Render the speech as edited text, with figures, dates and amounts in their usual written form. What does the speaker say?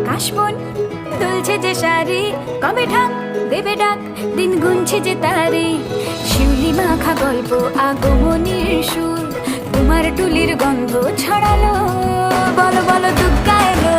কাশবন দুলছে যে শাড়ি, কবে ঢাক দেবে ডাক, দিন গুনছে যে তারি। শিউলি মাখা গল্প, আগমনীর সুর, তোমার টুলির গন্ধ ছড়ালো, বলো বলো দুগ্গা এলো।